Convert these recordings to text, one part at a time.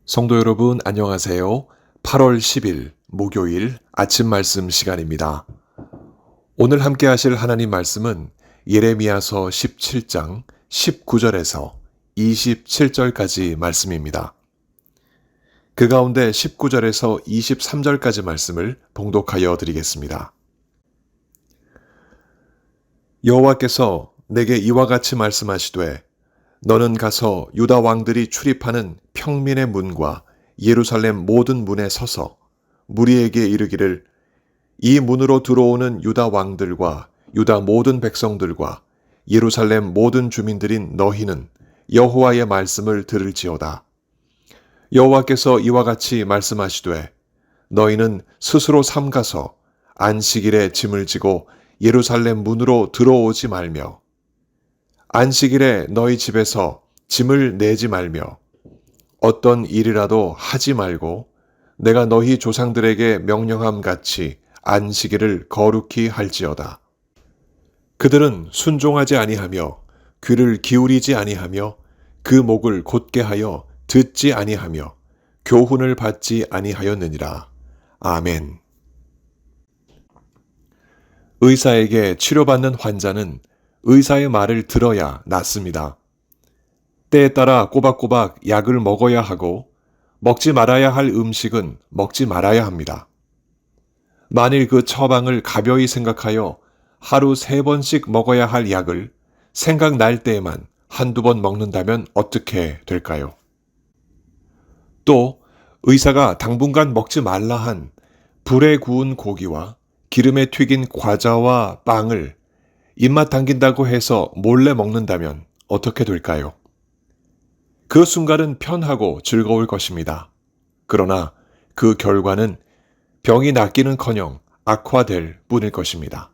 성도 여러분, 안녕하세요. 8월 10일 목요일 아침 말씀 시간입니다. 오늘 함께 하실 하나님 말씀은 예레미야서 17장 19절에서 27절까지 말씀입니다. 그 가운데 19절에서 23절까지 말씀을 봉독하여 드리겠습니다. 여호와께서 내게 이와 같이 말씀하시되 너는 가서 유다 왕들이 출입하는 평민의 문과 예루살렘 모든 문에 서서 무리에게 이르기를 이 문으로 들어오는 유다 왕들과 유다 모든 백성들과 예루살렘 모든 주민들인 너희는 여호와의 말씀을 들을지어다. 여호와께서 이와 같이 말씀하시되 너희는 스스로 삼가서 안식일에 짐을 지고 예루살렘 문으로 들어오지 말며 안식일에 너희 집에서 짐을 내지 말며 어떤 일이라도 하지 말고 내가 너희 조상들에게 명령함 같이 안식일을 거룩히 할지어다. 그들은 순종하지 아니하며 귀를 기울이지 아니하며 그 목을 곧게 하여 듣지 아니하며 교훈을 받지 아니하였느니라. 아멘. 의사에게 치료받는 환자는 의사의 말을 들어야 낫습니다. 때에 따라 꼬박꼬박 약을 먹어야 하고 먹지 말아야 할 음식은 먹지 말아야 합니다. 만일 그 처방을 가벼이 생각하여 하루 3번씩 먹어야 할 약을 생각날 때에만 한두 번 먹는다면 어떻게 될까요? 또 의사가 당분간 먹지 말라 한 불에 구운 고기와 기름에 튀긴 과자와 빵을 입맛 당긴다고 해서 몰래 먹는다면 어떻게 될까요? 그 순간은 편하고 즐거울 것입니다. 그러나 그 결과는 병이 낫기는커녕 악화될 뿐일 것입니다.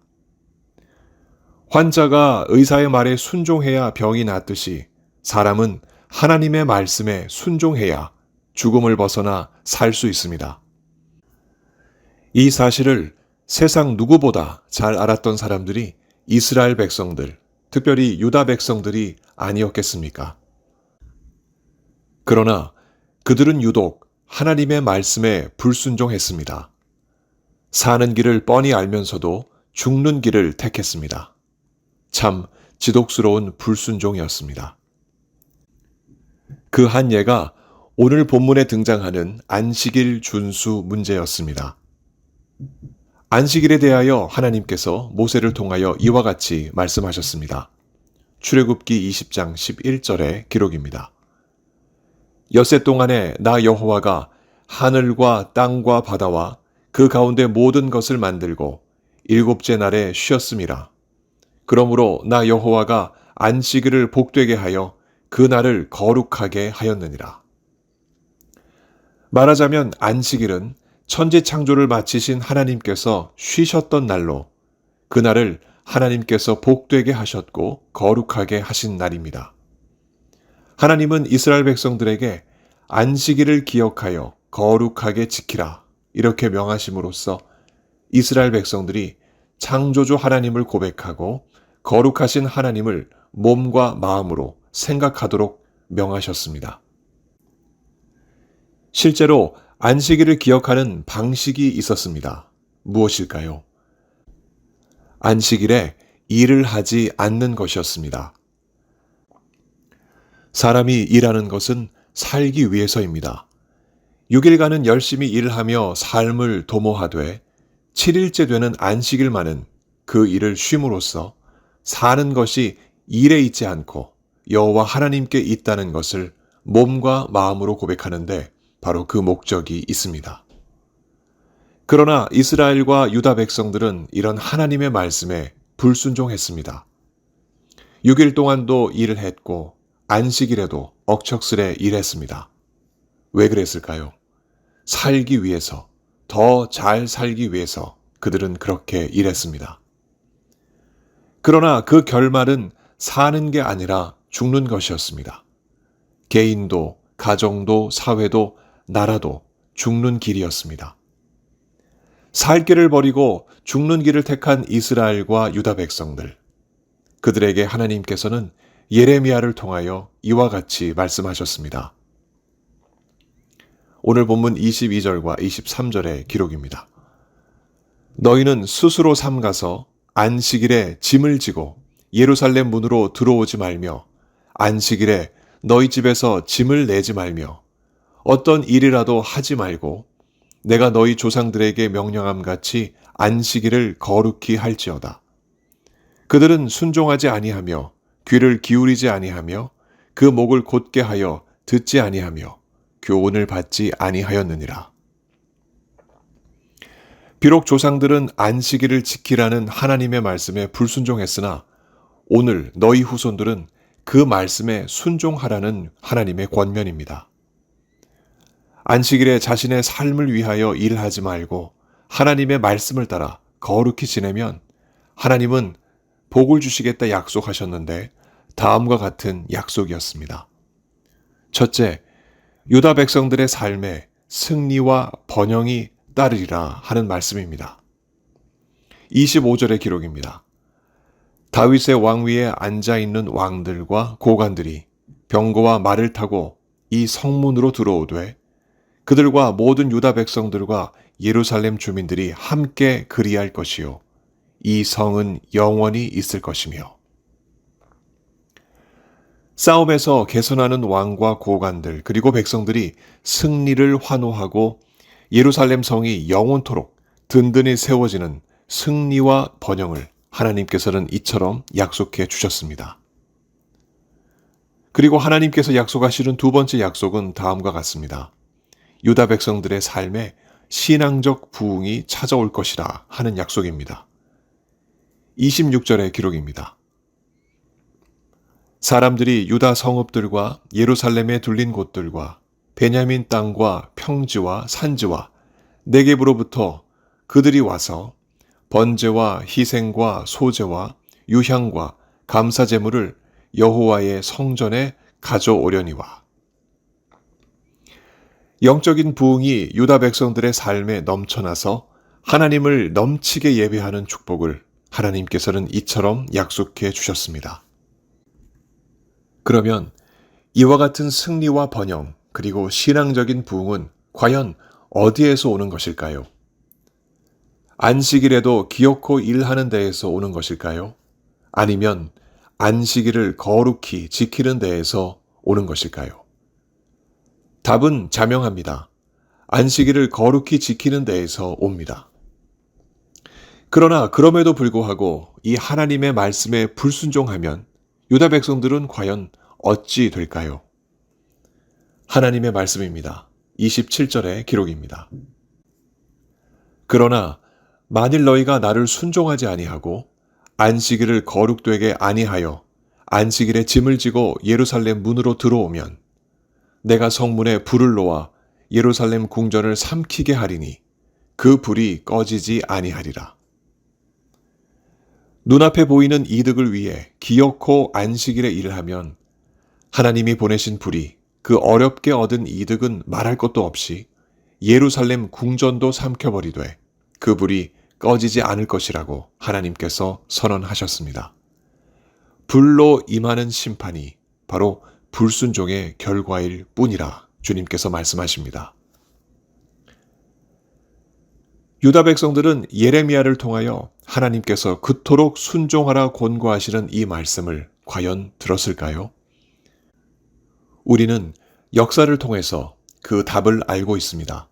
환자가 의사의 말에 순종해야 병이 낫듯이 사람은 하나님의 말씀에 순종해야 죽음을 벗어나 살 수 있습니다. 이 사실을 세상 누구보다 잘 알았던 사람들이 이스라엘 백성들, 특별히 유다 백성들이 아니었겠습니까? 그러나 그들은 유독 하나님의 말씀에 불순종했습니다. 사는 길을 뻔히 알면서도 죽는 길을 택했습니다. 참 지독스러운 불순종이었습니다. 그 한 예가 오늘 본문에 등장하는 안식일 준수 문제였습니다. 안식일에 대하여 하나님께서 모세를 통하여 이와 같이 말씀하셨습니다. 출애굽기 20장 11절의 기록입니다. 엿새 동안에 나 여호와가 하늘과 땅과 바다와 그 가운데 모든 것을 만들고 7째 날에 쉬었음이라. 그러므로 나 여호와가 안식일을 복되게 하여 그 날을 거룩하게 하였느니라. 말하자면 안식일은 천지 창조를 마치신 하나님께서 쉬셨던 날로 그날을 하나님께서 복되게 하셨고 거룩하게 하신 날입니다. 하나님은 이스라엘 백성들에게 안식일을 기억하여 거룩하게 지키라 이렇게 명하심으로써 이스라엘 백성들이 창조주 하나님을 고백하고 거룩하신 하나님을 몸과 마음으로 생각하도록 명하셨습니다. 실제로 안식일을 기억하는 방식이 있었습니다. 무엇일까요? 안식일에 일을 하지 않는 것이었습니다. 사람이 일하는 것은 살기 위해서입니다. 6일간은 열심히 일하며 삶을 도모하되 7일째 되는 안식일만은 그 일을 쉼으로써 사는 것이 일에 있지 않고 여호와 하나님께 있다는 것을 몸과 마음으로 고백하는데 바로 그 목적이 있습니다. 그러나 이스라엘과 유다 백성들은 이런 하나님의 말씀에 불순종했습니다. 6일 동안도 일을 했고 안식일에도 억척스레 일했습니다. 왜 그랬을까요? 살기 위해서, 더 잘 살기 위해서 그들은 그렇게 일했습니다. 그러나 그 결말은 사는 게 아니라 죽는 것이었습니다. 개인도, 가정도, 사회도, 나라도 죽는 길이었습니다. 살 길을 버리고 죽는 길을 택한 이스라엘과 유다 백성들. 그들에게 하나님께서는 예레미야를 통하여 이와 같이 말씀하셨습니다. 오늘 본문 22절과 23절의 기록입니다. 너희는 스스로 삼가서 안식일에 짐을 지고 예루살렘 문으로 들어오지 말며 안식일에 너희 집에서 짐을 내지 말며 어떤 일이라도 하지 말고 내가 너희 조상들에게 명령함 같이 안식일을 거룩히 할지어다. 그들은 순종하지 아니하며 귀를 기울이지 아니하며 그 목을 곧게 하여 듣지 아니하며 교훈을 받지 아니하였느니라. 비록 조상들은 안식일을 지키라는 하나님의 말씀에 불순종했으나 오늘 너희 후손들은 그 말씀에 순종하라는 하나님의 권면입니다. 안식일에 자신의 삶을 위하여 일하지 말고 하나님의 말씀을 따라 거룩히 지내면 하나님은 복을 주시겠다 약속하셨는데 다음과 같은 약속이었습니다. 첫째, 유다 백성들의 삶에 승리와 번영이 따르리라 하는 말씀입니다. 25절의 기록입니다. 다윗의 왕위에 앉아있는 왕들과 고관들이 병거와 말을 타고 이 성문으로 들어오되 그들과 모든 유다 백성들과 예루살렘 주민들이 함께 그리할 것이요 이 성은 영원히 있을 것이며 싸움에서 개선하는 왕과 고관들 그리고 백성들이 승리를 환호하고 예루살렘 성이 영원토록 든든히 세워지는 승리와 번영을 하나님께서는 이처럼 약속해 주셨습니다. 그리고 하나님께서 약속하시는 두 번째 약속은 다음과 같습니다. 유다 백성들의 삶에 신앙적 부흥이 찾아올 것이라 하는 약속입니다. 26절의 기록입니다. 사람들이 유다 성읍들과 예루살렘에 둘린 곳들과 베냐민 땅과 평지와 산지와 네겝으로부터 그들이 와서 번제와 희생과 소제와 유향과 감사제물을 여호와의 성전에 가져오려니와. 영적인 부흥이 유다 백성들의 삶에 넘쳐나서 하나님을 넘치게 예배하는 축복을 하나님께서는 이처럼 약속해 주셨습니다. 그러면 이와 같은 승리와 번영 그리고 신앙적인 부흥은 과연 어디에서 오는 것일까요? 안식일에도 기어코 일하는 데에서 오는 것일까요? 아니면 안식일을 거룩히 지키는 데에서 오는 것일까요? 답은 자명합니다. 안식일을 거룩히 지키는 데에서 옵니다. 그러나 그럼에도 불구하고 이 하나님의 말씀에 불순종하면 유다 백성들은 과연 어찌 될까요? 하나님의 말씀입니다. 27절의 기록입니다. 그러나 만일 너희가 나를 순종하지 아니하고 안식일을 거룩되게 아니하여 안식일에 짐을 지고 예루살렘 문으로 들어오면 내가 성문에 불을 놓아 예루살렘 궁전을 삼키게 하리니 그 불이 꺼지지 아니하리라. 눈앞에 보이는 이득을 위해 기어코 안식일에 일을 하면 하나님이 보내신 불이 그 어렵게 얻은 이득은 말할 것도 없이 예루살렘 궁전도 삼켜버리되 그 불이 꺼지지 않을 것이라고 하나님께서 선언하셨습니다. 불로 임하는 심판이 바로 불순종의 결과일 뿐이라 주님께서 말씀하십니다. 유다 백성들은 예레미야를 통하여 하나님께서 그토록 순종하라 권고하시는 이 말씀을 과연 들었을까요? 우리는 역사를 통해서 그 답을 알고 있습니다.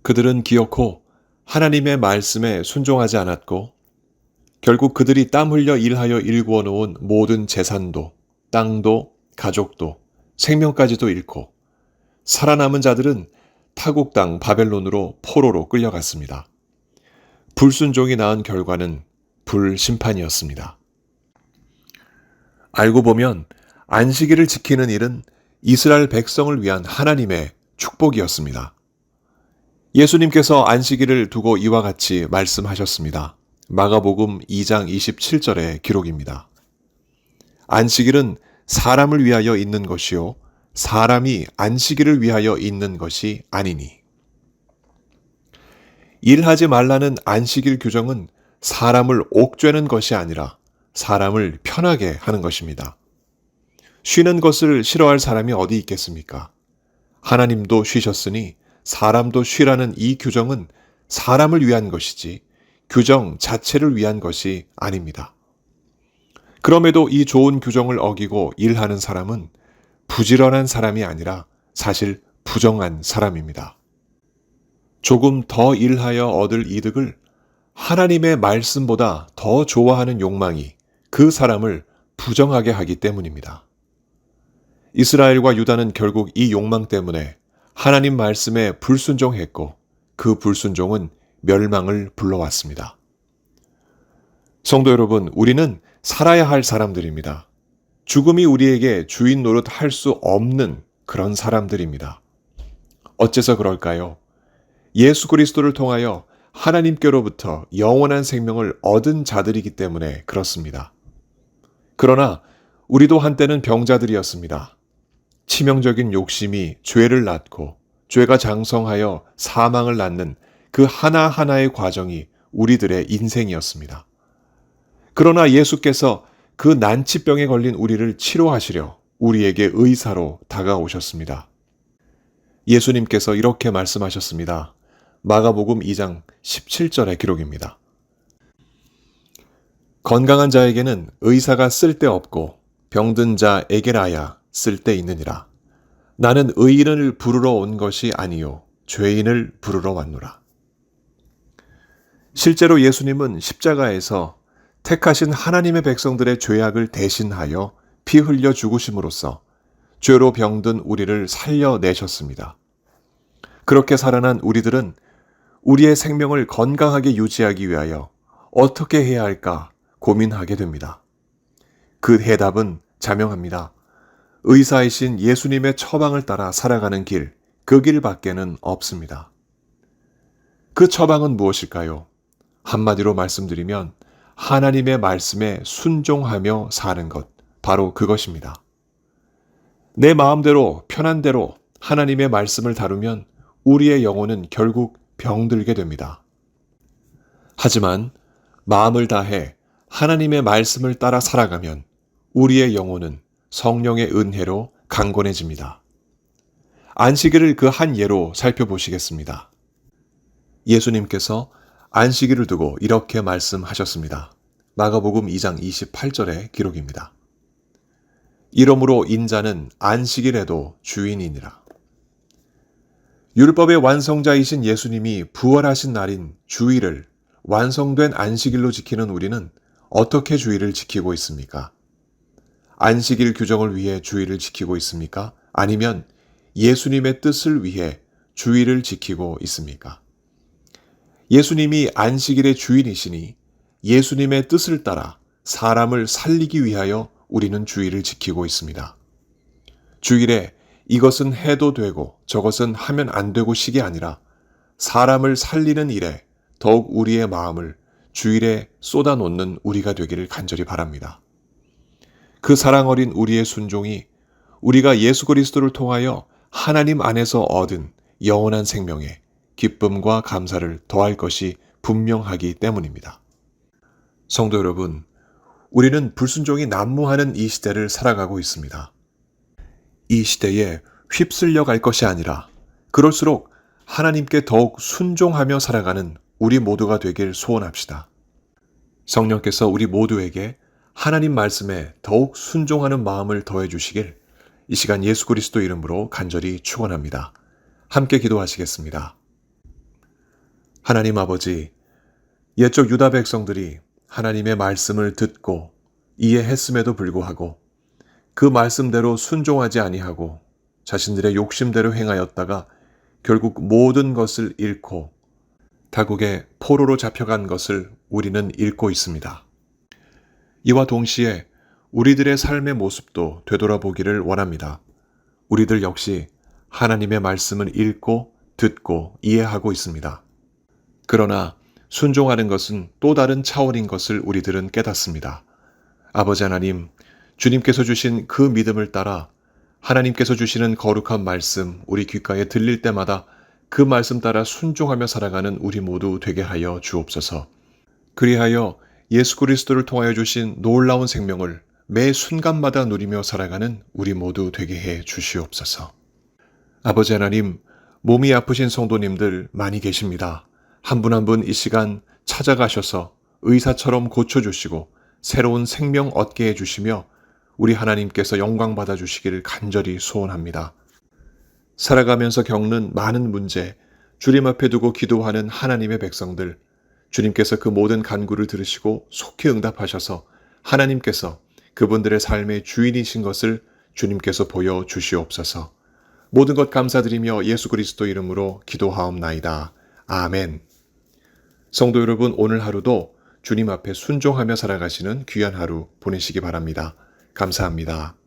그들은 기어코 하나님의 말씀에 순종하지 않았고 결국 그들이 땀 흘려 일하여 일구어 놓은 모든 재산도 땅도 가족도 생명까지도 잃고 살아남은 자들은 타국 땅 바벨론으로 포로로 끌려갔습니다. 불순종이 낳은 결과는 불심판이었습니다. 알고 보면 안식일을 지키는 일은 이스라엘 백성을 위한 하나님의 축복이었습니다. 예수님께서 안식일을 두고 이와 같이 말씀하셨습니다. 마가복음 2장 27절의 기록입니다. 안식일은 사람을 위하여 있는 것이요 사람이 안식일을 위하여 있는 것이 아니니. 일하지 말라는 안식일 규정은 사람을 옥죄는 것이 아니라 사람을 편하게 하는 것입니다. 쉬는 것을 싫어할 사람이 어디 있겠습니까? 하나님도 쉬셨으니 사람도 쉬라는 이 규정은 사람을 위한 것이지 규정 자체를 위한 것이 아닙니다. 그럼에도 이 좋은 규정을 어기고 일하는 사람은 부지런한 사람이 아니라 사실 부정한 사람입니다. 조금 더 일하여 얻을 이득을 하나님의 말씀보다 더 좋아하는 욕망이 그 사람을 부정하게 하기 때문입니다. 이스라엘과 유다는 결국 이 욕망 때문에 하나님 말씀에 불순종했고 그 불순종은 멸망을 불러왔습니다. 성도 여러분, 우리는 살아야 할 사람들입니다. 죽음이 우리에게 주인 노릇 할 수 없는 그런 사람들입니다. 어째서 그럴까요? 예수 그리스도를 통하여 하나님께로부터 영원한 생명을 얻은 자들이기 때문에 그렇습니다. 그러나 우리도 한때는 병자들이었습니다. 치명적인 욕심이 죄를 낳고 죄가 장성하여 사망을 낳는 그 하나하나의 과정이 우리들의 인생이었습니다. 그러나 예수께서 그 난치병에 걸린 우리를 치료하시려 우리에게 의사로 다가오셨습니다. 예수님께서 이렇게 말씀하셨습니다. 마가복음 2장 17절의 기록입니다. 건강한 자에게는 의사가 쓸데없고 병든 자에게라야 쓸데있느니라. 나는 의인을 부르러 온 것이 아니요 죄인을 부르러 왔노라. 실제로 예수님은 십자가에서 택하신 하나님의 백성들의 죄악을 대신하여 피 흘려 죽으심으로써 죄로 병든 우리를 살려내셨습니다. 그렇게 살아난 우리들은 우리의 생명을 건강하게 유지하기 위하여 어떻게 해야 할까 고민하게 됩니다. 그 해답은 자명합니다. 의사이신 예수님의 처방을 따라 살아가는 길, 그 길밖에는 없습니다. 그 처방은 무엇일까요? 한마디로 말씀드리면 하나님의 말씀에 순종하며 사는 것, 바로 그것입니다. 내 마음대로 편한 대로 하나님의 말씀을 다루면 우리의 영혼은 결국 병들게 됩니다. 하지만 마음을 다해 하나님의 말씀을 따라 살아가면 우리의 영혼은 성령의 은혜로 강건해집니다. 안식일을 그 한 예로 살펴보시겠습니다. 예수님께서 안식일을 두고 이렇게 말씀하셨습니다. 마가복음 2장 28절의 기록입니다. 이러므로 인자는 안식일에도 주인이니라. 율법의 완성자이신 예수님이 부활하신 날인 주일을 완성된 안식일로 지키는 우리는 어떻게 주일을 지키고 있습니까? 안식일 규정을 위해 주일을 지키고 있습니까? 아니면 예수님의 뜻을 위해 주일을 지키고 있습니까? 예수님이 안식일의 주인이시니 예수님의 뜻을 따라 사람을 살리기 위하여 우리는 주일을 지키고 있습니다. 주일에 이것은 해도 되고 저것은 하면 안 되고 식이 아니라 사람을 살리는 일에 더욱 우리의 마음을 주일에 쏟아놓는 우리가 되기를 간절히 바랍니다. 그 사랑 어린 우리의 순종이 우리가 예수 그리스도를 통하여 하나님 안에서 얻은 영원한 생명에 기쁨과 감사를 더할 것이 분명하기 때문입니다. 성도 여러분, 우리는 불순종이 난무하는 이 시대를 살아가고 있습니다. 이 시대에 휩쓸려 갈 것이 아니라 그럴수록 하나님께 더욱 순종하며 살아가는 우리 모두가 되길 소원합시다. 성령께서 우리 모두에게 하나님 말씀에 더욱 순종하는 마음을 더해 주시길 이 시간 예수 그리스도 이름으로 간절히 축원합니다. 함께 기도하시겠습니다. 하나님 아버지, 옛적 유다 백성들이 하나님의 말씀을 듣고 이해했음에도 불구하고 그 말씀대로 순종하지 아니하고 자신들의 욕심대로 행하였다가 결국 모든 것을 잃고 타국의 포로로 잡혀간 것을 우리는 읽고 있습니다. 이와 동시에 우리들의 삶의 모습도 되돌아보기를 원합니다. 우리들 역시 하나님의 말씀을 읽고 듣고 이해하고 있습니다. 그러나 순종하는 것은 또 다른 차원인 것을 우리들은 깨닫습니다. 아버지 하나님, 주님께서 주신 그 믿음을 따라 하나님께서 주시는 거룩한 말씀 우리 귓가에 들릴 때마다 그 말씀 따라 순종하며 살아가는 우리 모두 되게 하여 주옵소서. 그리하여 예수 그리스도를 통하여 주신 놀라운 생명을 매 순간마다 누리며 살아가는 우리 모두 되게 해 주시옵소서. 아버지 하나님, 몸이 아프신 성도님들 많이 계십니다. 한 분 한 분 이 시간 찾아가셔서 의사처럼 고쳐주시고 새로운 생명 얻게 해주시며 우리 하나님께서 영광 받아주시기를 간절히 소원합니다. 살아가면서 겪는 많은 문제, 주님 앞에 두고 기도하는 하나님의 백성들, 주님께서 그 모든 간구를 들으시고 속히 응답하셔서 하나님께서 그분들의 삶의 주인이신 것을 주님께서 보여주시옵소서. 모든 것 감사드리며 예수 그리스도 이름으로 기도하옵나이다. 아멘. 성도 여러분, 오늘 하루도 주님 앞에 순종하며 살아가시는 귀한 하루 보내시기 바랍니다. 감사합니다.